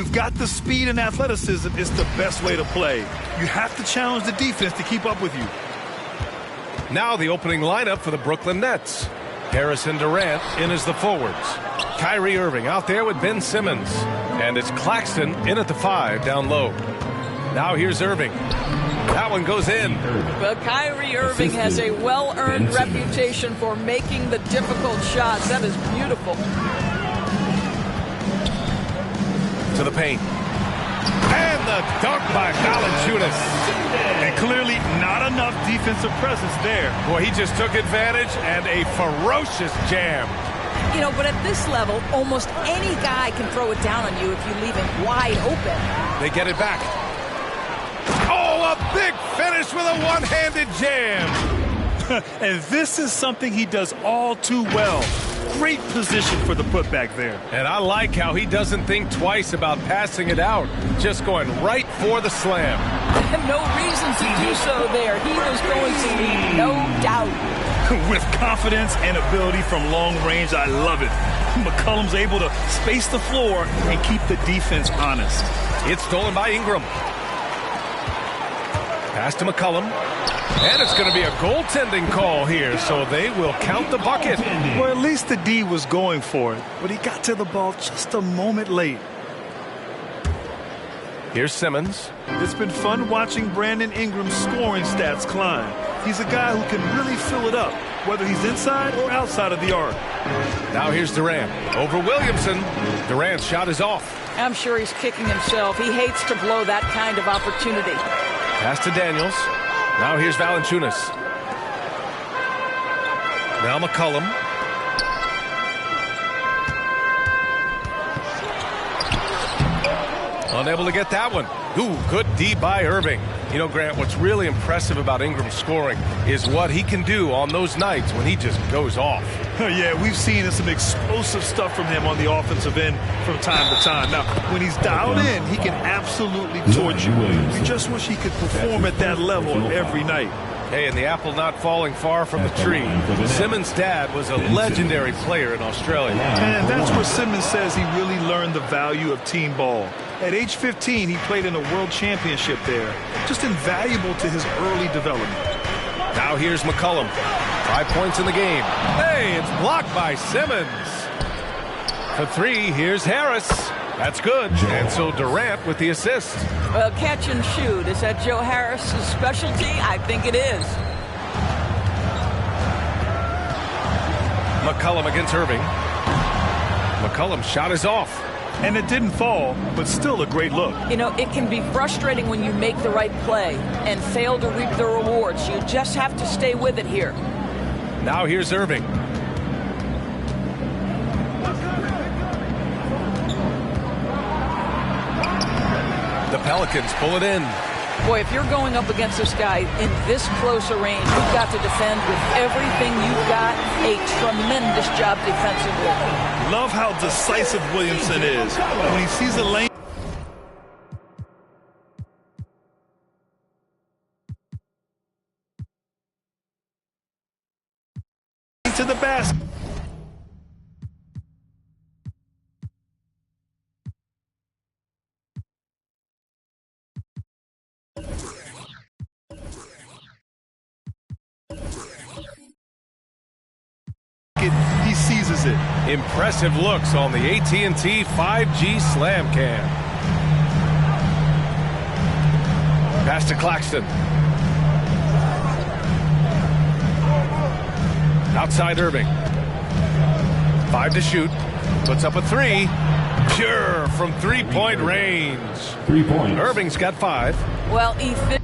you've got the speed and athleticism, it's the best way to play. You have to challenge the defense to keep up with you. Now the opening lineup for the Brooklyn Nets. Harris and Durant in as the forwards. Kyrie Irving out there with Ben Simmons. And it's Claxton in at the 5 down low. Now here's Irving. That one goes in. Well, Kyrie Irving has a well-earned reputation for making the difficult shots. That is beautiful. To the paint. And the dunk by Valanciunas. And clearly not enough defensive presence there. Boy, he just took advantage and a ferocious jam. You know, but at this level, almost any guy can throw it down on you if you leave him wide open. They get it back. Oh, a big finish with a one-handed jam. And this is something he does all too well. Great position for the putback there. And I like how he doesn't think twice about passing it out. Just going right for the slam. No reason to do so there. He was going to lead, no doubt. With confidence and ability from long range, I love it. McCollum's able to space the floor and keep the defense honest. It's stolen by Ingram. Pass to McCollum. And it's going to be a goaltending call here, so they will count the bucket. Well, at least the D was going for it, but he got to the ball just a moment late. Here's Simmons. It's been fun watching Brandon Ingram's scoring stats climb. He's a guy who can really fill it up, whether he's inside or outside of the arc. Now here's Durant. Over Williamson. Durant's shot is off. I'm sure he's kicking himself. He hates to blow that kind of opportunity. Pass to Daniels. Now here's Valanciunas. Now McCollum. Unable to get that one. Ooh, good D by Irving. You know, Grant, what's really impressive about Ingram's scoring is what he can do on those nights when he just goes off. Yeah, we've seen some explosive stuff from him on the offensive end from time to time. Now, when he's dialed in, he can absolutely torch you. We just wish he could perform at that level every night. Hey, and the apple not falling far from the tree. Simmons' dad was a legendary player in Australia. And that's where Simmons says he really learned the value of team ball. At age 15, he played in a world championship there. Just invaluable to his early development. Now here's McCollum. 5 points in the game. Hey, it's blocked by Simmons. For 3, here's Harris. That's good. And so Durant with the assist. Well, catch and shoot. Is that Joe Harris's specialty? I think it is. McCollum against Irving. McCollum's shot is off. And it didn't fall, but still a great look. You know, it can be frustrating when you make the right play and fail to reap the rewards. You just have to stay with it here. Now here's Irving. The Pelicans pull it in. Boy, if you're going up against this guy in this close a range, you've got to defend with everything you've got. A tremendous job defensively. Love how decisive Williamson is. When he sees a lane to the basket. He seizes it. Impressive looks on the AT&T 5G Slam Cam. Pass to Claxton. Outside Irving. 5 to shoot. Puts up a 3. Pure from three-point range. 3 points. Irving's got 5. Well, efficiency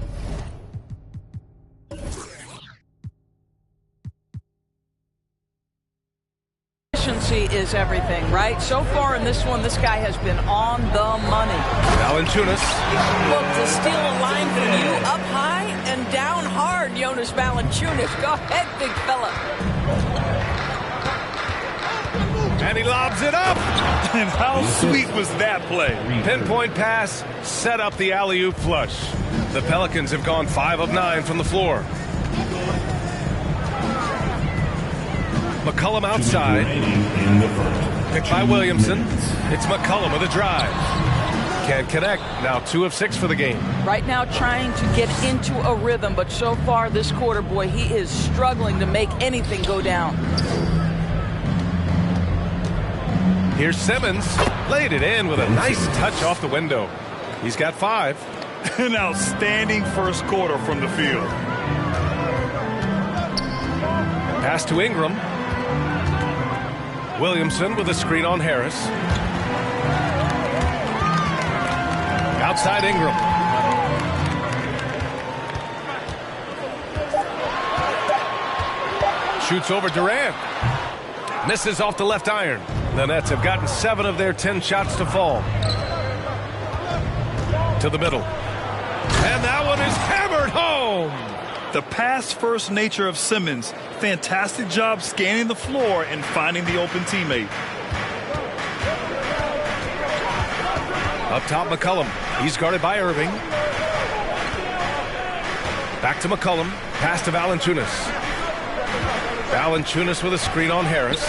is everything, right? So far in this one, this guy has been on the money. Valanciunas. Look, to steal a line from you up high and down hard, Jonas Valanciunas. Go ahead, big fella. And he lobs it up. And how sweet was that play? Pinpoint pass, set up the alley-oop flush. The Pelicans have gone 5 of 9 from the floor. McCollum outside. Picked by Williamson. It's McCollum with a drive. can't connect. Now 2 of 6 for the game. Right now trying to get into a rhythm, but so far this quarter, boy, he is struggling to make anything go down. Here's Simmons. Laid it in with a nice touch off the window. He's got 5. An outstanding first quarter from the field. Pass to Ingram. Williamson with a screen on Harris. Outside Ingram. Shoots over Durant. Misses off the left iron. The Nets have gotten 7 of their 10 shots to fall. To the middle. And that one is hammered home. The pass-first nature of Simmons. Fantastic job scanning the floor and finding the open teammate. Up top, McCollum. He's guarded by Irving. Back to McCollum. Pass to Valanciunas. Valanciunas with a screen on Harris.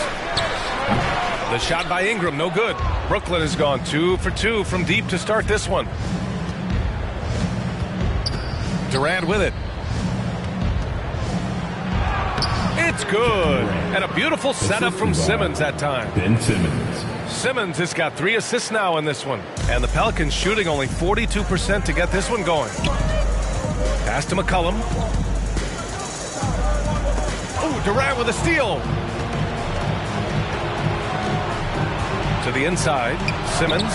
The shot by Ingram, no good. Brooklyn has gone 2 for 2 from deep to start this one. Durant with it. It's good. And a beautiful setup from Simmons that time. Ben Simmons. Simmons has got 3 assists now in this one. And the Pelicans shooting only 42% to get this one going. Pass to McCollum. Oh, Durant with a steal. To the inside. Simmons.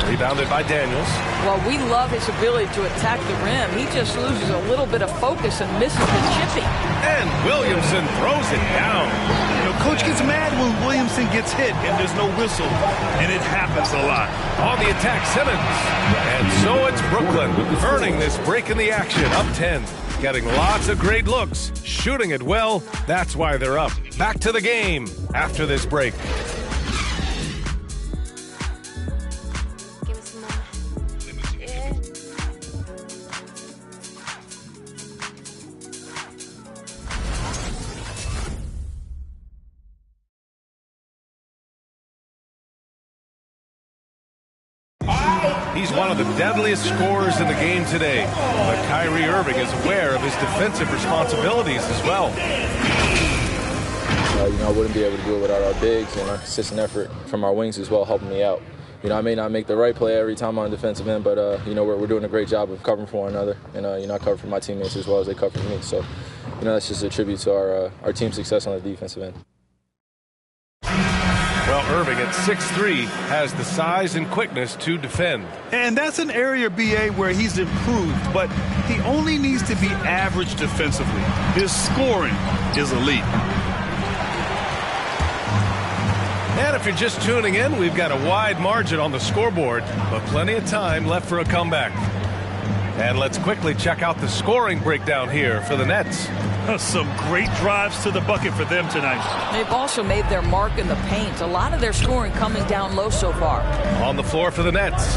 Rebounded by Daniels. Well, we love his ability to attack the rim. He just loses a little bit of focus and misses the chippy. And Williamson throws it down. You know, Coach gets mad when Williamson gets hit and there's no whistle, and it happens a lot. On the attack, Simmons. And so it's Brooklyn earning this break in the action, up 10. Getting lots of great looks, shooting it well. That's why they're up. Back to the game after this break. He's one of the deadliest scorers in the game today. But Kyrie Irving is aware of his defensive responsibilities as well. I wouldn't be able to do it without our bigs and our consistent effort from our wings as well, helping me out. I may not make the right play every time on the defensive end, but we're doing a great job of covering for one another, and I cover for my teammates as well as they cover for me. So, that's just a tribute to our team's success on the defensive end. Well, Irving at 6'3" has the size and quickness to defend. And that's an area, BA, where he's improved, but he only needs to be average defensively. His scoring is elite. And if you're just tuning in, we've got a wide margin on the scoreboard, but plenty of time left for a comeback. And let's quickly check out the scoring breakdown here for the Nets. Some great drives to the bucket for them tonight. They've also made their mark in the paint. A lot of their scoring coming down low so far. On the floor for the Nets,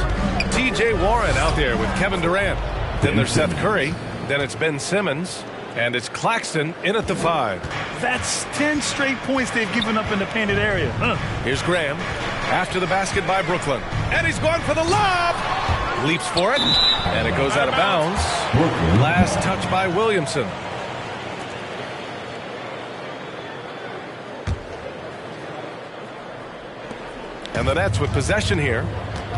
T.J. Warren out there with Kevin Durant. Then there's Seth Curry. Then it's Ben Simmons. And it's Claxton in at the 5. That's 10 straight points they've given up in the painted area. Here's Graham after the basket by Brooklyn. And he's going for the lob. Leaps for it. And it goes out of bounds. Last touch by Williamson. And the Nets with possession here.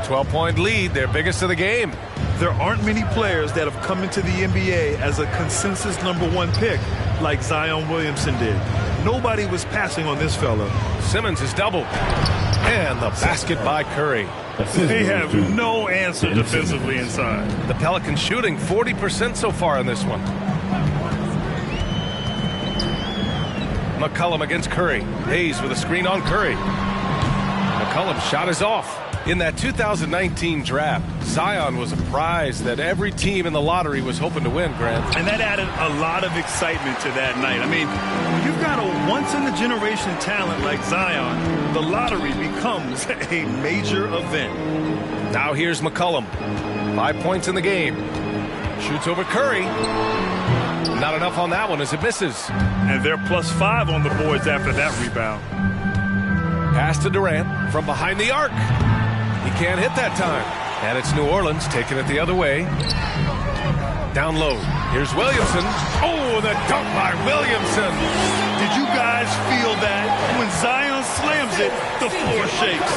12-point lead, their biggest of the game. There aren't many players that have come into the NBA as a consensus #1 pick like Zion Williamson did. Nobody was passing on this fella. Simmons is doubled. And the basket by Curry. They have no answer defensively inside. The Pelicans shooting 40% so far in this one. McCollum against Curry. Hayes with a screen on Curry. McCollum's shot is off. In that 2019 draft, Zion was a prize that every team in the lottery was hoping to win, Grant. And that added a lot of excitement to that night. I mean, when you've got a once-in-a-generation talent like Zion, the lottery becomes a major event. Now here's McCollum. 5 points in the game. Shoots over Curry. Not enough on that one as it misses. And they're +5 on the boards after that rebound. Pass to Durant from behind the arc. He can't hit that time. And it's New Orleans taking it the other way. Down low. Here's Williamson. Oh, the dunk by Williamson. Did you guys feel that? When Zion slams it, the floor shakes.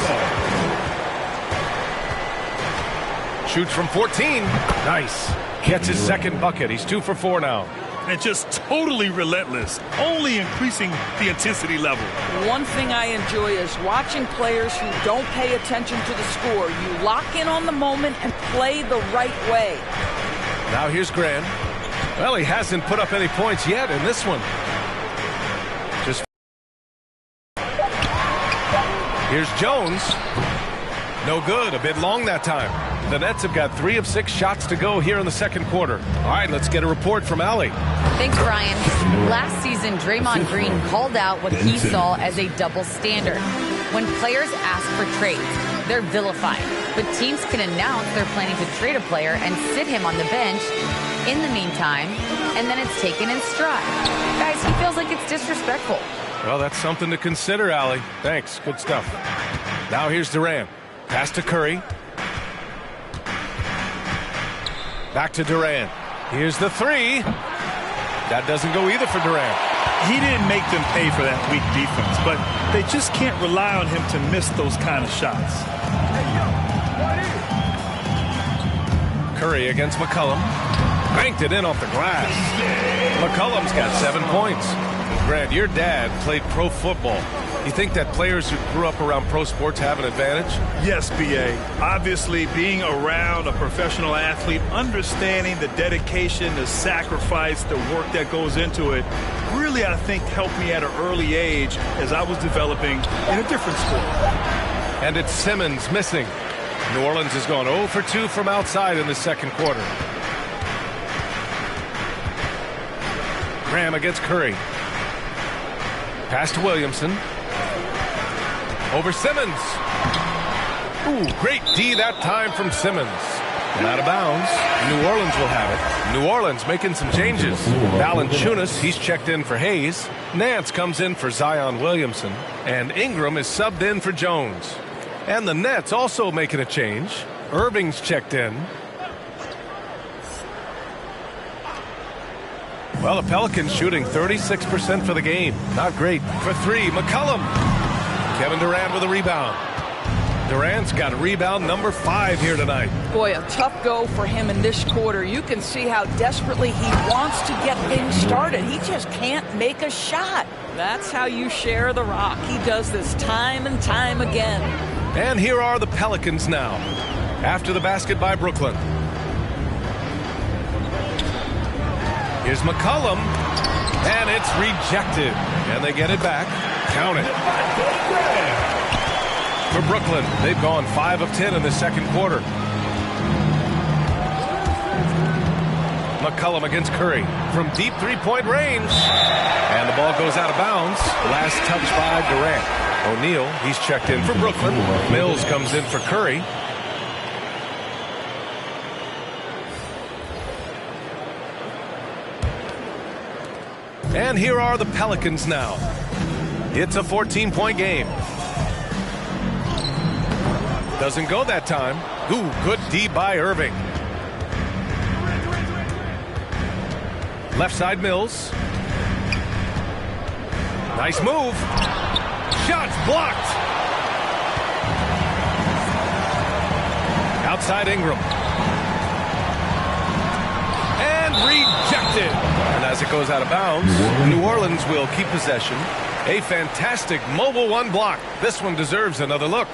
Shoots from 14. Nice. Gets his second bucket. He's 2 for 4 now. And just totally relentless, only increasing the intensity level. One thing I enjoy is watching players who don't pay attention to the score. You lock in on the moment and play the right way. Now here's Grant. Well, he hasn't put up any points yet in this one. Just here's Jones. No good. A bit long that time. The Nets have got 3 of 6 shots to go here in the second quarter. All right, let's get a report from Allie. Thanks, Brian. Last season, Draymond Green called out what he saw as a double standard. When players ask for trades, they're vilified. But teams can announce they're planning to trade a player and sit him on the bench in the meantime, and then it's taken in stride. Guys, he feels like it's disrespectful. Well, that's something to consider, Allie. Thanks. Good stuff. Now here's Durant. Pass to Curry. Back to Durant. Here's the 3. That doesn't go either for Durant. He didn't make them pay for that weak defense, but they just can't rely on him to miss those kind of shots. Curry against McCollum. Banked it in off the glass. McCollum's got 7 points. Grant, your dad played pro football. You think that players who grew up around pro sports have an advantage? Yes, B.A. Obviously, being around a professional athlete, understanding the dedication, the sacrifice, the work that goes into it, really, I think, helped me at an early age as I was developing in a different sport. And it's Simmons missing. New Orleans has gone 0 for 2 from outside in the second quarter. Graham against Curry. Pass to Williamson. Over Simmons. Ooh, great D that time from Simmons. And out of bounds. New Orleans will have it. New Orleans making some changes. Valanciunas, he's checked in for Hayes. Nance comes in for Zion Williamson. And Ingram is subbed in for Jones. And the Nets also making a change. Irving's checked in. Well, the Pelicans shooting 36% for the game. Not great. For 3, McCollum. Kevin Durant with a rebound. Durant's got rebound number 5 here tonight. Boy, a tough go for him in this quarter. You can see how desperately he wants to get things started. He just can't make a shot. That's how you share the rock. He does this time and time again. And here are the Pelicans now. After the basket by Brooklyn. Here's McCollum. And it's rejected. And they get it back. Count it. For Brooklyn, they've gone 5 of 10 in the second quarter. McCollum against Curry from deep 3-point range. And the ball goes out of bounds. Last touch by Durant. O'Neal, he's checked in for Brooklyn. Mills comes in for Curry. And here are the Pelicans now. It's a 14-point game. Doesn't go that time. Ooh, good D by Irving. Left side Mills. Nice move. Shots blocked. Outside Ingram. And rejected. And as it goes out of bounds, New Orleans will keep possession. A fantastic mobile 1 block. This one deserves another look.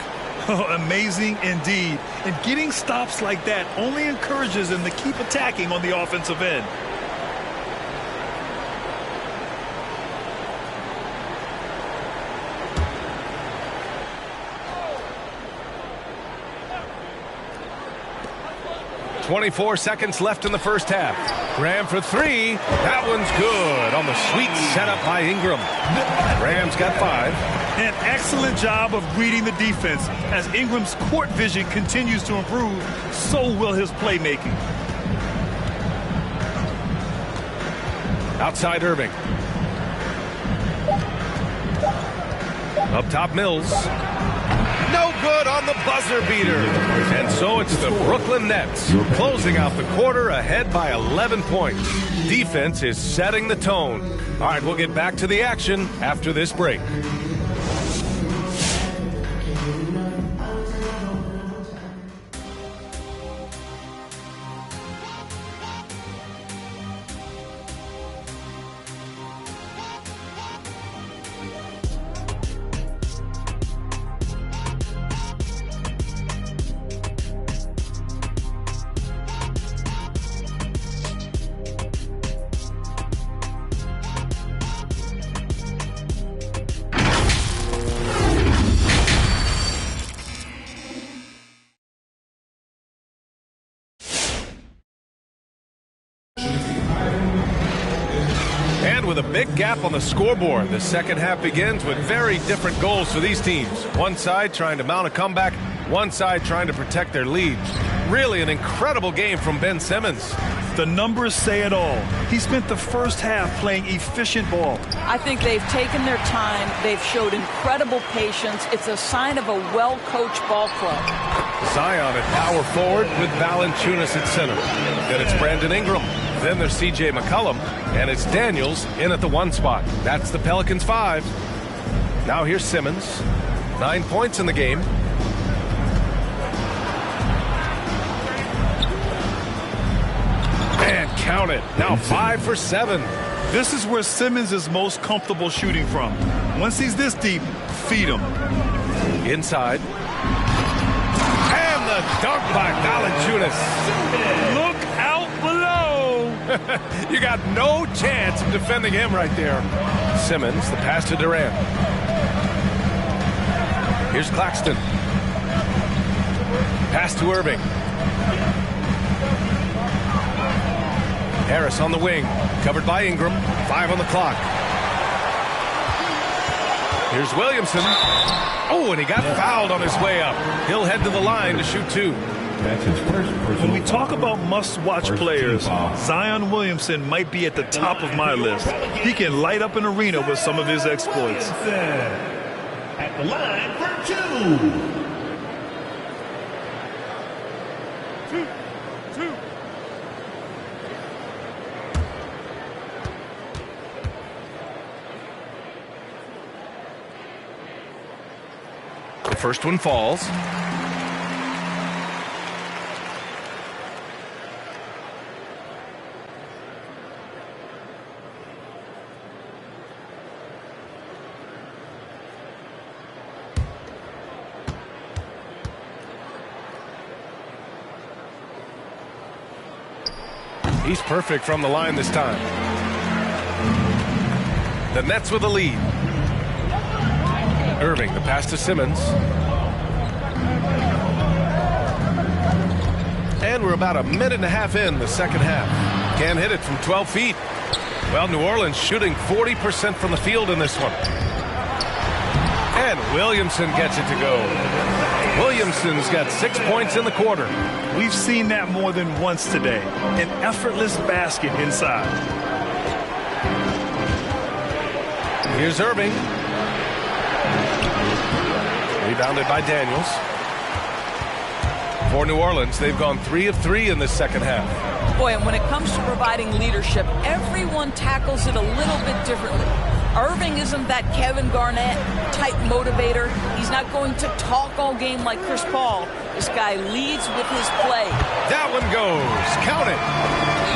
Oh, amazing indeed. And getting stops like that only encourages them to keep attacking on the offensive end. .24 seconds left in the first half. Graham for 3. That one's good on the sweet setup by Ingram. Graham's got 5. An excellent job of reading the defense. As Ingram's court vision continues to improve, so will his playmaking. Outside Irving. Up top Mills. No good on the buzzer beater. And so it's the Brooklyn Nets closing out the quarter ahead by 11 points. Defense is setting the tone. All right, we'll get back to the action after this break. With a big gap on the scoreboard, the second half begins with very different goals for these teams. One side trying to mount a comeback, one side trying to protect their lead. Really an incredible game from Ben Simmons. The numbers say it all. He spent the first half playing efficient ball. I think they've taken their time. They've showed incredible patience. It's a sign of a well-coached ball club. Zion at power forward with Valanciunas at center. Then it's Brandon Ingram. Then there's C.J. McCollum, and it's Daniels in at the 1 spot. That's the Pelicans 5. Now here's Simmons. 9 points in the game. And count it. Now 5 for 7. This is where Simmons is most comfortable shooting from. Once he's this deep, feed him. Inside. And the dunk by Valanciunas. Look out below. You got no chance of defending him right there. Simmons, the pass to Durant. Here's Claxton. Pass to Irving. Harris on the wing, covered by Ingram. 5 on the clock. Here's Williamson. Oh, and he got fouled on his way up. He'll head to the line to shoot 2. That's his first when we talk about must-watch players, Zion Williamson might be at the top of my list. He can light up an arena with some of his exploits. At the line for 2. The first one falls. He's perfect from the line this time. The Nets with the lead. Irving, the pass to Simmons. And we're about a minute and a half in the second half. Can't hit it from 12 feet. Well, New Orleans shooting 40% from the field in this one. And Williamson gets it to go. Williamson's got 6 points in the quarter. We've seen that more than once today. An effortless basket inside. Here's Irving. Rebounded by Daniels. For New Orleans, they've gone 3 of 3 in this second half. Boy, and when it comes to providing leadership, everyone tackles it a little bit differently. Irving isn't that Kevin Garnett type motivator. He's not going to talk all game like Chris Paul. This guy leads with his play. That one goes. Count it.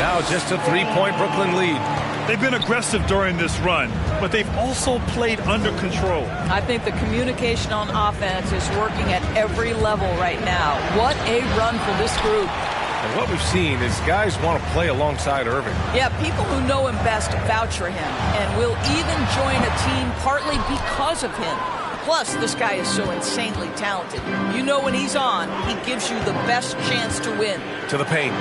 Now just a 3-point Brooklyn lead. They've been aggressive during this run, but they've also played under control. I think the communication on offense is working at every level right now. What a run for this group. And what we've seen is guys want to play alongside Irving. Yeah, people who know him best vouch for him and will even join a team partly because of him. Plus, this guy is so insanely talented. You know when he's on, he gives you the best chance to win. To the paint.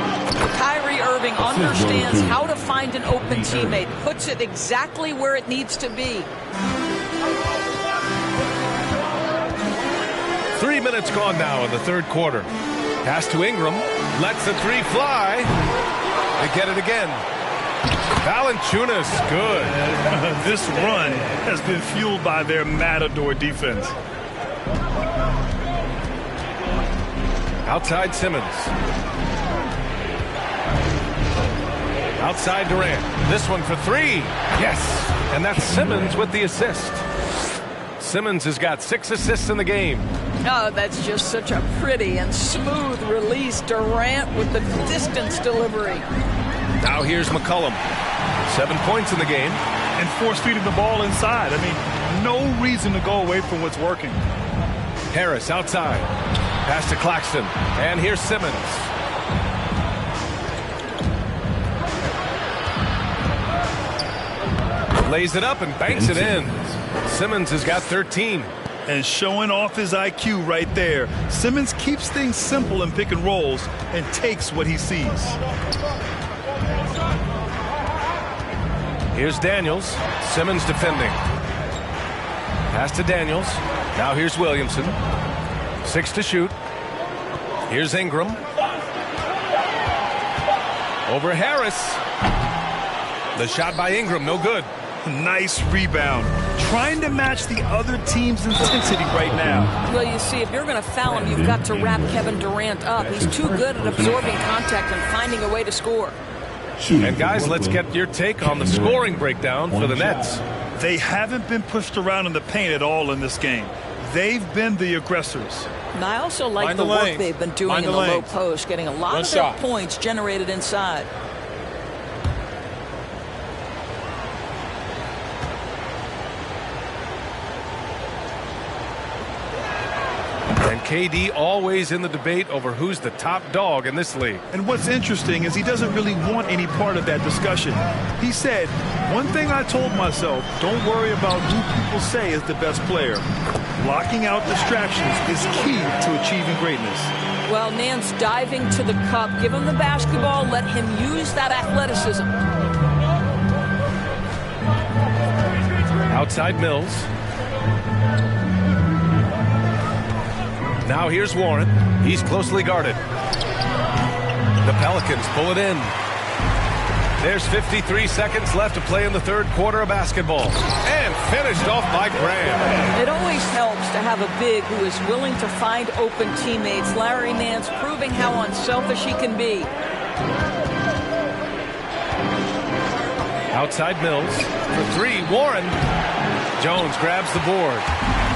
Kyrie Irving understands how to find an open teammate, puts it exactly where it needs to be. 3 minutes gone now in the third quarter. Pass to Ingram. Lets the 3 fly. They get it again. Valanciunas, good. This run has been fueled by their matador defense. Outside Simmons. Outside Durant. This one for three. Yes. And that's Simmons with the assist. Simmons has got 6 assists in the game. Oh, that's just such a pretty and smooth release. Durant with the distance delivery. Now here's McCollum. 7 points in the game. And force-feeding the ball inside. I mean, no reason to go away from what's working. Harris outside. Pass to Claxton. And here's Simmons. Lays it up and banks it in. Simmons has got 13. And showing off his IQ right there. Simmons keeps things simple in pick and rolls and takes what he sees. Here's Daniels. Simmons defending. Pass to Daniels. Now here's Williamson. 6 to shoot. Here's Ingram. Over Harris. The shot by Ingram, no good. Nice rebound. Trying to match the other team's intensity right now. Well, you see, if you're going to foul him, you've got to wrap Kevin Durant up. He's too good at absorbing contact and finding a way to score. And guys, let's get your take on the scoring breakdown for the Nets. They haven't been pushed around in the paint at all in this game. They've been the aggressors. And I also like the work they've been doing in the low post, getting a lot of their points generated inside. And KD always in the debate over who's the top dog in this league. And what's interesting is he doesn't really want any part of that discussion. He said, one thing I told myself, don't worry about who people say is the best player. Blocking out distractions is key to achieving greatness. Well, Nance diving to the cup. Give him the basketball. Let him use that athleticism. Outside Mills. Now here's Warren. He's closely guarded. The Pelicans pull it in. There's 53 seconds left to play in the third quarter of basketball. And finished off by Graham. It always helps to have a big who is willing to find open teammates. Larry Nance proving how unselfish he can be. Outside Mills. For three, Warren. Jones grabs the board.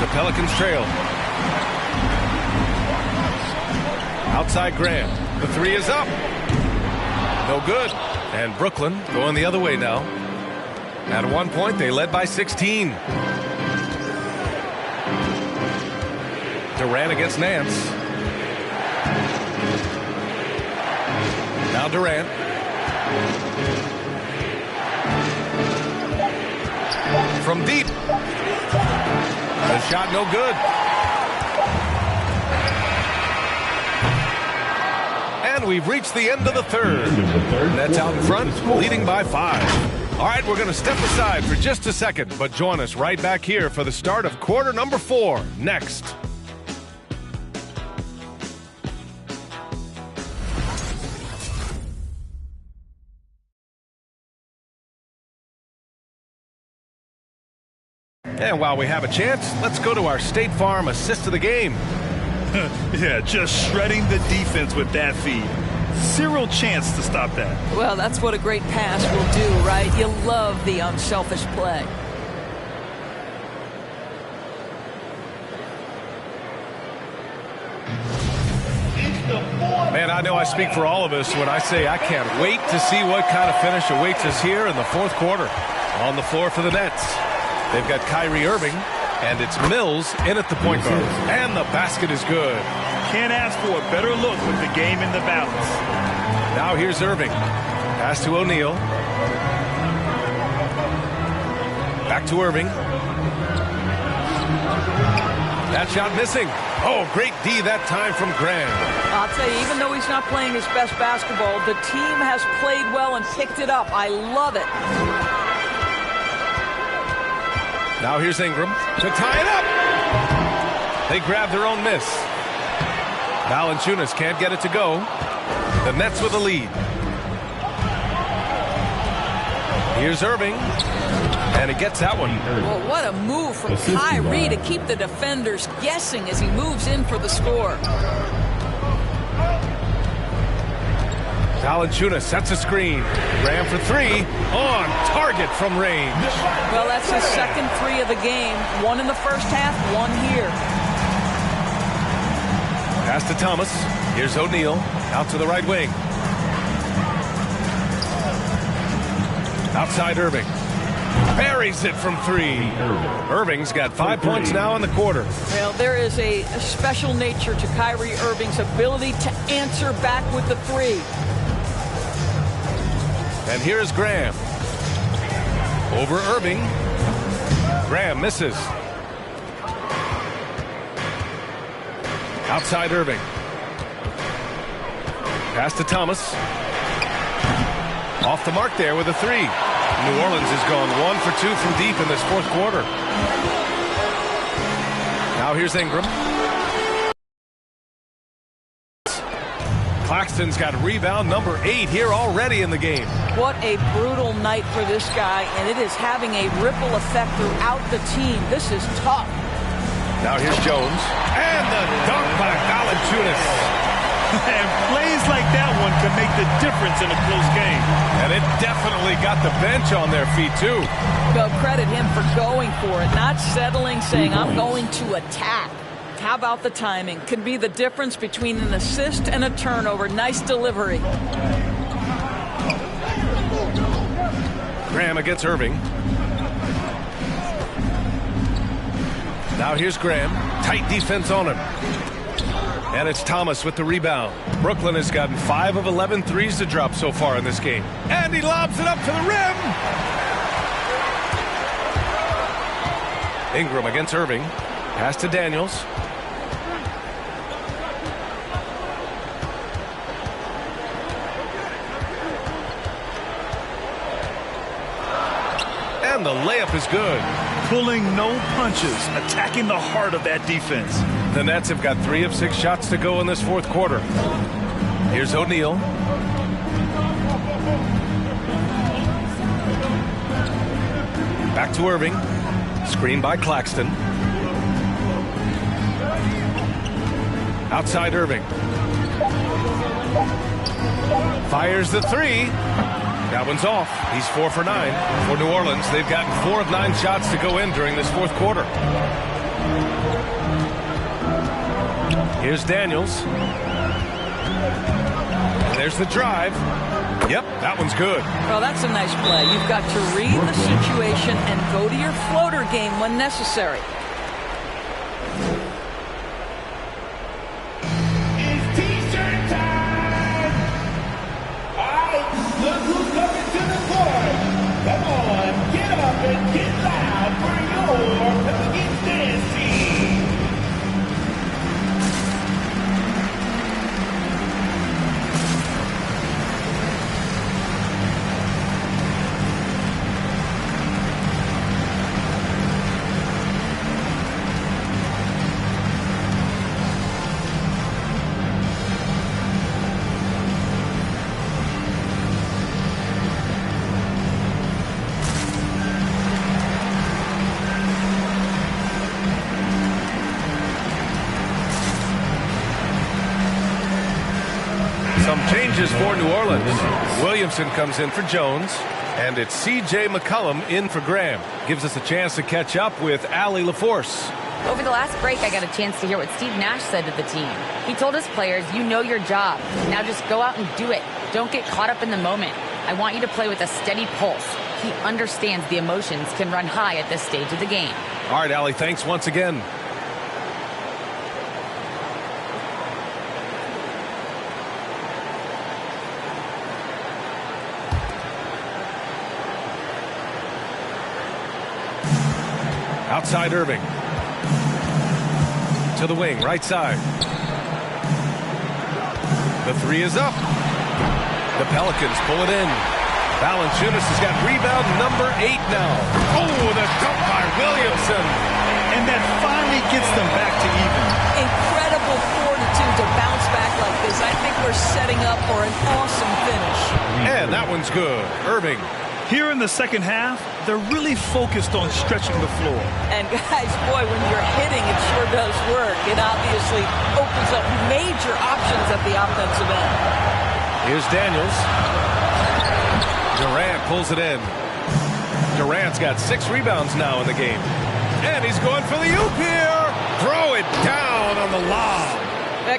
The Pelicans trail. Outside Graham. The three is up. No good. And Brooklyn going the other way now. At one point, they led by 16. Durant against Nance. Now Durant. From deep. The shot no good. And we've reached the end of the third. Nets out in front, leading by 5. All right, we're going to step aside for just a second, but join us right back here for the start of quarter number 4 next. And while we have a chance, let's go to our State Farm assist of the game. Yeah, just shredding the defense with that feed. Zero chance to stop that. Well, that's what a great pass will do, right? You love the unselfish play. Man, I know I speak for all of us when I say I can't wait to see what kind of finish awaits us here in the fourth quarter. On the floor for the Nets, they've got Kyrie Irving, and it's Mills in at the point guard. And the basket is good. Can't ask for a better look with the game in the balance. Now here's Irving. Pass to O'Neal. Back to Irving. That shot missing. Oh, great D that time from Graham. I'll tell you, even though he's not playing his best basketball, the team has played well and picked it up. I love it. Now here's Ingram to tie it up. They grab their own miss. Valanciunas can't get it to go. The Nets with a lead. Here's Irving. And he gets that one. Well, what a move from Kyrie to keep the defenders guessing as he moves in for the score. Valanciunas sets a screen. Graham for three. On target from range. Well, that's his second three of the game. One in the first half, one here. Pass to Thomas. Here's O'Neal. Out to the right wing. Outside Irving. Buries it from three. Irving's got 5 points now in the quarter. Well, there is a special nature to Kyrie Irving's ability to answer back with the three. And here's Graham. Over Irving. Graham misses. Outside Irving. Pass to Thomas. Off the mark there with a three. New Orleans has gone 1 for 2 from deep in this fourth quarter. Now here's Ingram. Claxton's got rebound number 8 here already in the game. What a brutal night for this guy, and it is having a ripple effect throughout the team. This is tough. Now here's Jones. And the dunk by Valanciunas. And plays like that one can make the difference in a close game. And it definitely got the bench on their feet, too. Well, credit him for going for it, not settling, saying, I'm going to attack. How about the timing? Could be the difference between an assist and a turnover. Nice delivery. Graham against Irving. Now here's Graham. Tight defense on him. And it's Thomas with the rebound. Brooklyn has gotten 5 of 11 threes to drop so far in this game. And he lobs it up to the rim. Ingram against Irving. Pass to Daniels. And the layup is good. Pulling no punches, attacking the heart of that defense. The Nets have got 3 of 6 shots to go in this fourth quarter. Here's O'Neal. Back to Irving. Screen by Claxton. Outside Irving. Fires the three. That one's off. He's 4 for 9. For New Orleans, they've gotten 4 of 9 shots to go in during this fourth quarter. Here's Daniels. There's the drive. Yep, that one's good. Well, that's a nice play. You've got to read the situation and go to your floater game when necessary. It's T-shirt time! All right, look who's coming to the court. Come on, get up and get loud for your Pelicans dance team. Some changes for New Orleans. Williamson comes in for Jones, and it's C.J. McCollum in for Graham. Gives us a chance to catch up with Allie LaForce. Over the last break, I got a chance to hear what Steve Nash said to the team. He told his players, you know your job. Now just go out and do it. Don't get caught up in the moment. I want you to play with a steady pulse. He understands the emotions can run high at this stage of the game. All right, Allie, thanks once again. Outside Irving. To the wing, right side. The three is up. The Pelicans pull it in. Valanciunas has got rebound number 8 now. Oh, the dunk by Williamson. And that finally gets them back to even. Incredible fortitude to bounce back like this. I think we're setting up for an awesome finish. And that one's good. Irving. Here in the second half, they're really focused on stretching the floor. And guys, boy, when you're hitting, it sure does work. It obviously opens up major options at the offensive end. Here's Daniels. Durant pulls it in. Durant's got 6 rebounds now in the game. And he's going for the oop here. Throw it down on the lob.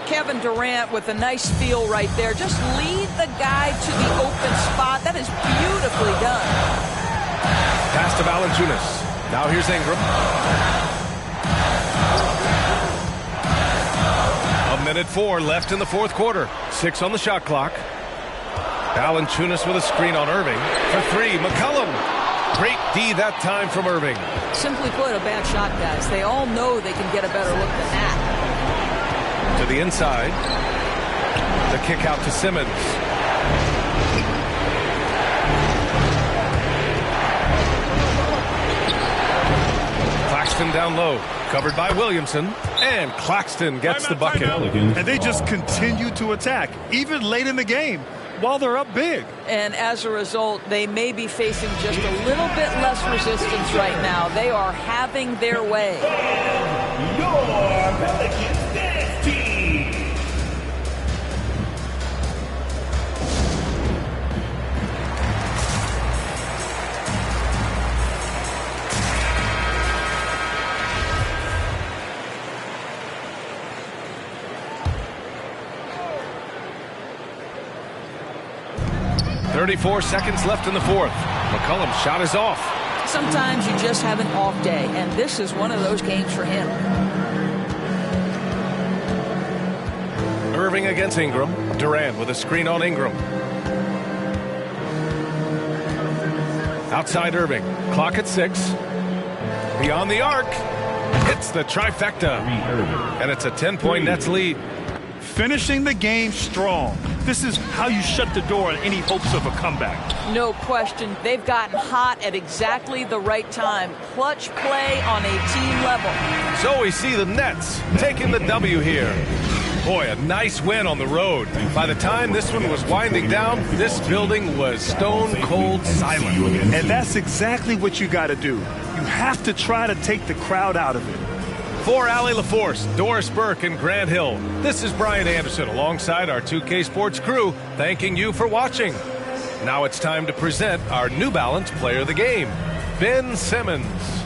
Kevin Durant with a nice feel right there. Just lead the guy to the open spot. That is beautifully done. Pass to Valanciunas. Now here's Ingram. A minute 4 left in the fourth quarter. 6 on the shot clock. Valanciunas with a screen on Irving. For 3, McCollum. Great D that time from Irving. Simply put, a bad shot, guys. They all know they can get a better look than that. To the inside. The kick out to Simmons. Claxton down low. Covered by Williamson. And Claxton gets the bucket. And they just continue to attack, even late in the game, while they're up big. And as a result, they may be facing just a little bit less resistance right now. They are having their way. Your Pelicans dance team. .34 seconds left in the fourth. McCollum's shot is off. Sometimes you just have an off day, and this is one of those games for him. Irving against Ingram. Durant with a screen on Ingram. Outside Irving. Clock at 6. Beyond the arc. Hits the trifecta. And it's a 10-point Nets lead. Finishing the game strong. This is how you shut the door on any hopes of a comeback. No question. They've gotten hot at exactly the right time. Clutch play on a team level. So we see the Nets taking the W here. Boy, a nice win on the road. By the time this one was winding down, this building was stone cold silent. And that's exactly what you got to do. You have to try to take the crowd out of it. For Allie LaForce, Doris Burke, and Grant Hill, this is Brian Anderson alongside our 2K Sports crew, thanking you for watching. Now it's time to present our New Balance Player of the Game, Ben Simmons.